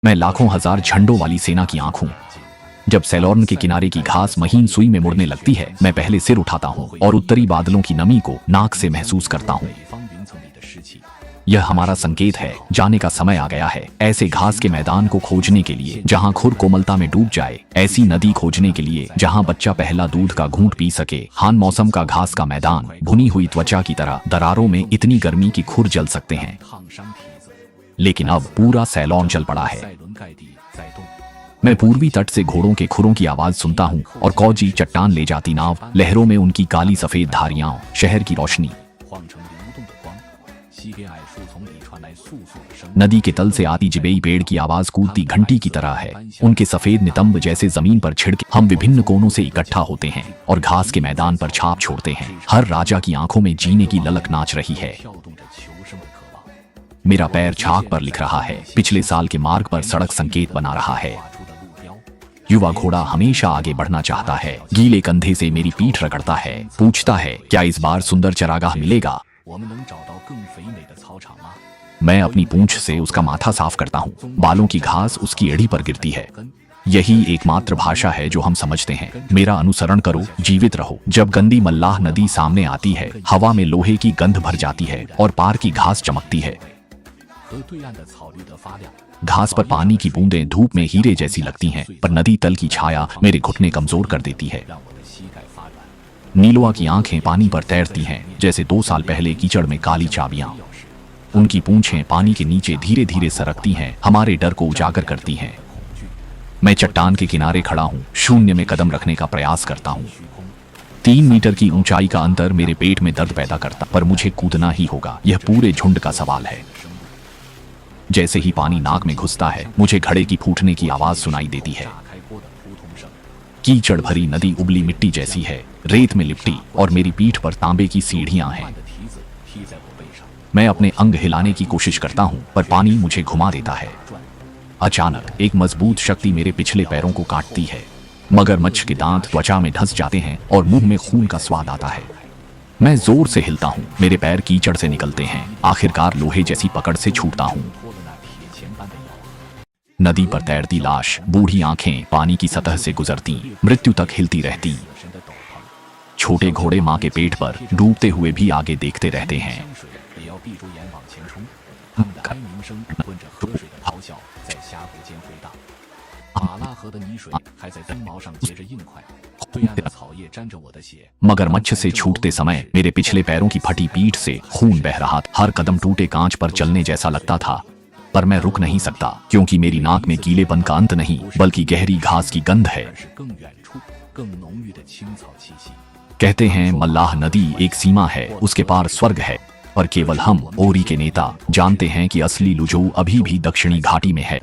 मैं लाखों हजार झंडों वाली सेना की आंख हूं। जब सेलॉर्न के किनारे की घास महीन सुई में मुड़ने लगती है, मैं पहले सिर उठाता हूं और उत्तरी बादलों की नमी को नाक से महसूस करता हूं। यह हमारा संकेत है, जाने का समय आ गया है। ऐसे घास के मैदान को खोजने के लिए जहां खुर कोमलता में डूब जाए, ऐसी नदी खोजने के लिए जहां बच्चा पहला दूध का घूंट पी सके। हान मौसम का घास का मैदान भुनी हुई त्वचा की तरह दरारों में इतनी गर्मी की खुर जल सकते हैं, लेकिन अब पूरा सैलॉन जल पड़ा है। मैं पूर्वी तट से घोड़ों के खुरों की आवाज सुनता हूँ और कौजी चट्टान ले जाती नाव, लहरों में उनकी काली सफेद धारियां, शहर की रोशनी। नदी के तल से आती जिबेई पेड़ की आवाज कूदती घंटी की तरह है। उनके सफेद नितंब जैसे जमीन पर छिड़के हम विभिन्न कोनों से इकट्ठा होते हैं और घास के मैदान पर छाप छोड़ते हैं। हर राजा की आंखों में जीने की ललक नाच रही है। मेरा पैर छाक पर लिख रहा है, पिछले साल के मार्ग पर सड़क संकेत बना रहा है। युवा घोड़ा हमेशा आगे बढ़ना चाहता है, गीले कंधे से मेरी पीठ रगड़ता है, पूछता है क्या इस बार सुंदर चरागाह मिलेगा। मैं अपनी पूंछ से उसका माथा साफ करता हूँ। बालों की घास उसकी एड़ी पर गिरती है। यही एकमात्र भाषा है जो हम समझते हैं। मेरा अनुसरण करो, जीवित रहो। जब गंदी मल्लाह नदी सामने आती है, हवा में लोहे की गंध भर जाती है और पार की घास चमकती है। घास पर पानी की बूंदें धूप में हीरे जैसी लगती हैं, पर नदी तल की छाया मेरे घुटने कमजोर कर देती है। नीलोआ की आंखें पानी पर तैरती हैं, जैसे 2 साल पहले कीचड़ में काली चाबियां। उनकी पूंछें पानी के नीचे धीरे धीरे सरकती हैं, हमारे डर को उजागर करती हैं। मैं चट्टान के किनारे खड़ा हूं, शून्य में कदम रखने का प्रयास करता हूं। 3 मीटर की ऊंचाई का अंतर मेरे पेट में दर्द पैदा करता, पर मुझे कूदना ही होगा। यह पूरे झुंड का सवाल है। जैसे ही पानी नाक में घुसता है, मुझे घड़े की फूटने की आवाज सुनाई देती है। कीचड़ भरी नदी उबली मिट्टी जैसी है, रेत में लिपटी, और मेरी पीठ पर तांबे की सीढ़ियां हैं। मैं अपने अंग हिलाने की कोशिश करता हूं, पर पानी मुझे घुमा देता है। अचानक एक मजबूत शक्ति मेरे पिछले पैरों को काटती है। मगरमच्छ के दांत त्वचा में धंस जाते हैं और मुंह में खून का स्वाद आता है। मैं जोर से हिलता हूं, मेरे पैर कीचड़ से निकलते हैं। आखिरकार लोहे जैसी पकड़ से छूटता हूं। नदी पर तैरती लाश, बूढ़ी आंखें पानी की सतह से गुजरती, मृत्यु तक हिलती रहती। छोटे घोड़े मां के पेट पर डूबते हुए भी आगे देखते रहते हैं। मगरमच्छ से छूटते समय मेरे पिछले पैरों की फटी पीठ से खून बह रहा था। हर कदम टूटे कांच पर चलने जैसा लगता था, पर मैं रुक नहीं सकता, क्योंकि मेरी नाक में गीलेपन का अंत नहीं, बल्कि गहरी घास की गंध है। कहते हैं मल्लाह नदी एक सीमा है, उसके पार स्वर्ग है, पर केवल हम, ओरी के नेता, जानते हैं कि असली लुजोऊ अभी भी दक्षिणी घाटी में है।